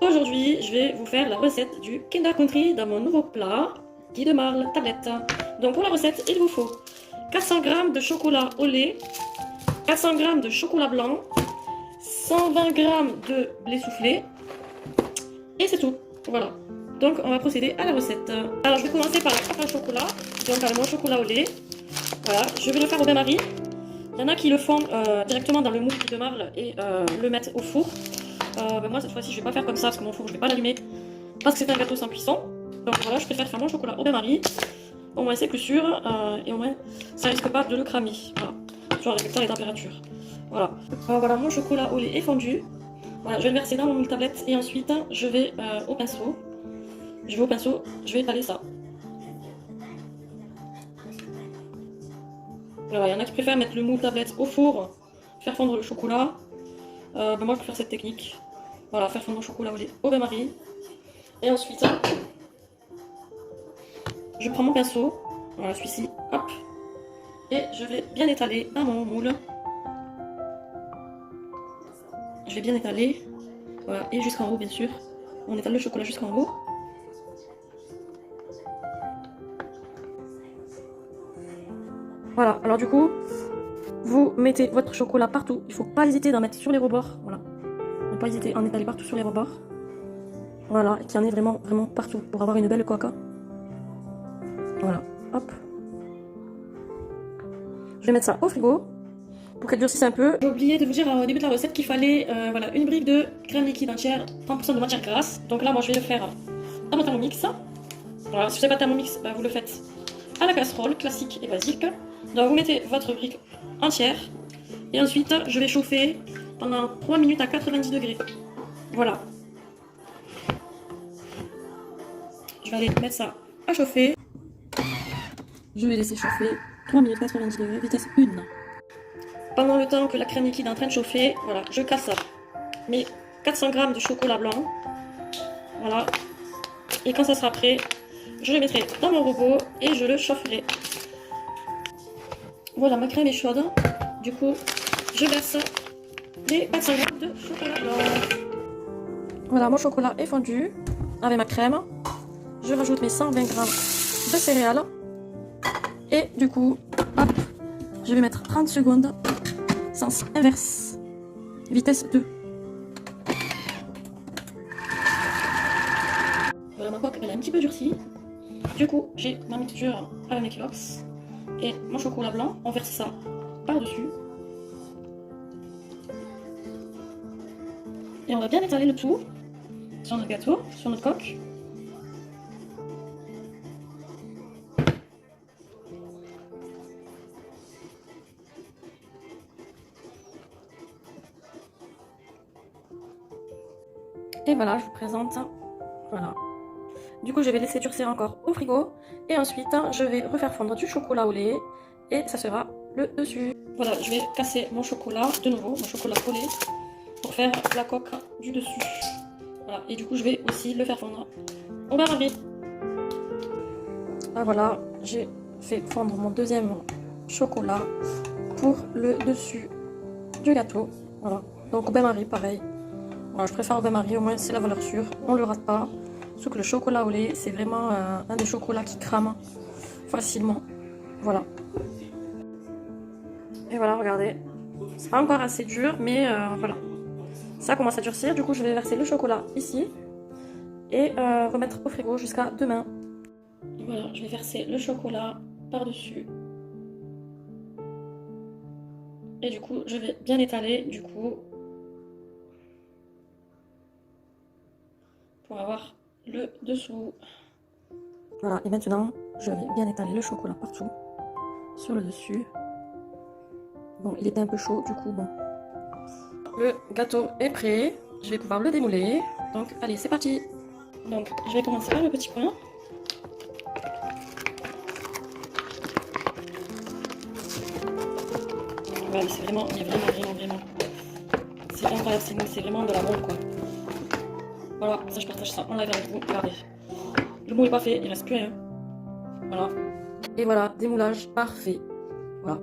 Aujourd'hui, je vais vous faire la recette du Kinder Country dans mon nouveau plat, Guy de Marle tablette. Donc pour la recette, il vous faut 400 g de chocolat au lait, 400 g de chocolat blanc, 120 g de blé soufflé, et c'est tout. Voilà. Donc on va procéder à la recette. Alors je vais commencer par la pâte à chocolat, donc avec mon chocolat au lait. Voilà, je vais le faire au bain-marie. Il y en a qui le font directement dans le moule Guy de Marle et le mettent au four. Moi cette fois-ci je vais pas faire comme ça parce que mon four je vais pas l'allumer parce que c'est un gâteau sans cuisson. Donc voilà, je préfère faire mon chocolat au bain-marie. Au moins c'est plus sûr et au moins ça risque pas de le cramer. Voilà, toujours en respectant les températures. Voilà. Voilà, mon chocolat au lait est fondu. Voilà, je vais le verser dans mon moule tablette et ensuite je vais au pinceau. Je vais étaler ça. Alors, il y en a qui préfèrent mettre le moule tablette au four, faire fondre le chocolat. Moi je préfère cette technique. Voilà, faire fondre mon chocolat au lait au bain-marie. Et ensuite, je prends mon pinceau, voilà celui-ci, hop, et je vais bien étaler dans mon moule. Je vais bien étaler, voilà, et jusqu'en haut bien sûr. On étale le chocolat jusqu'en haut. Voilà, alors du coup, vous mettez votre chocolat partout. Il ne faut pas hésiter d'en mettre sur les rebords. Voilà. Ne pas hésiter à en étaler partout sur les rebords. Voilà, et qu'il y en ait vraiment, vraiment partout pour avoir une belle coque. Voilà, hop. Je vais mettre ça au frigo pour qu'elle durcisse un peu. J'ai oublié de vous dire au début de la recette qu'il fallait voilà, une brique de crème liquide entière, 30% de matière grasse. Donc là, moi, je vais le faire à mon thermomix. Voilà, si vous n'avez pas de thermomix, vous le faites à la casserole, classique et basique. Donc vous mettez votre brique entière et ensuite je vais chauffer pendant 3 minutes à 90 degrés. Voilà. Je vais aller mettre ça à chauffer. Je vais laisser chauffer 3 minutes 90 degrés, vitesse 1. Pendant le temps que la crème liquide est en train de chauffer, voilà, je casse mes 400 g de chocolat blanc. Voilà. Et quand ça sera prêt, je le mettrai dans mon robot et je le chaufferai. Voilà, ma crème est chaude. Du coup, je verse les 400 g de chocolat blanc. Voilà, mon chocolat est fondu avec ma crème. Je rajoute mes 120 g de céréales. Et du coup, hop, je vais mettre 30 secondes, sens inverse, vitesse 2. Voilà, ma coque, elle est un petit peu durcie. Du coup, j'ai ma mixture avec mes Kellogg's et mon chocolat blanc. On verse ça par-dessus. Et on va bien étaler le tout sur notre gâteau, sur notre coque. Et voilà, je vous présente. Voilà. Du coup, je vais laisser durcir encore au frigo. Et ensuite, je vais refaire fondre du chocolat au lait. Et ça sera le dessus. Voilà, je vais casser mon chocolat, de nouveau, mon chocolat au lait, pour faire la coque du dessus. Voilà, et du coup, je vais aussi le faire fondre au bain-marie. Ah voilà, j'ai fait fondre mon deuxième chocolat pour le dessus du gâteau. Voilà, donc au bain-marie, pareil. Voilà, je préfère au bain-marie, au moins c'est la valeur sûre, on le rate pas. Sauf que le chocolat au lait, c'est vraiment un des chocolats qui crame facilement. Voilà. Et voilà, regardez. C'est pas encore assez dur, mais voilà. Ça commence à durcir, du coup je vais verser le chocolat ici. Et remettre au frigo jusqu'à demain. Voilà, je vais verser le chocolat par-dessus. Et du coup, je vais bien étaler, du coup, pour avoir le dessous. Voilà, et maintenant, je vais bien étaler le chocolat partout, sur le dessus. Bon, il était un peu chaud, du coup, bon. Le gâteau est prêt, je vais pouvoir le démouler. Donc, allez, c'est parti. Donc, je vais commencer par le petit coin. Voilà, c'est vraiment, il y a vraiment. C'est incroyable, c'est vraiment de la bombe, quoi. Voilà, ça je partage ça en live avec vous, regardez. Le moule est pas fait, il reste plus rien. Voilà. Et voilà, démoulage parfait. Voilà.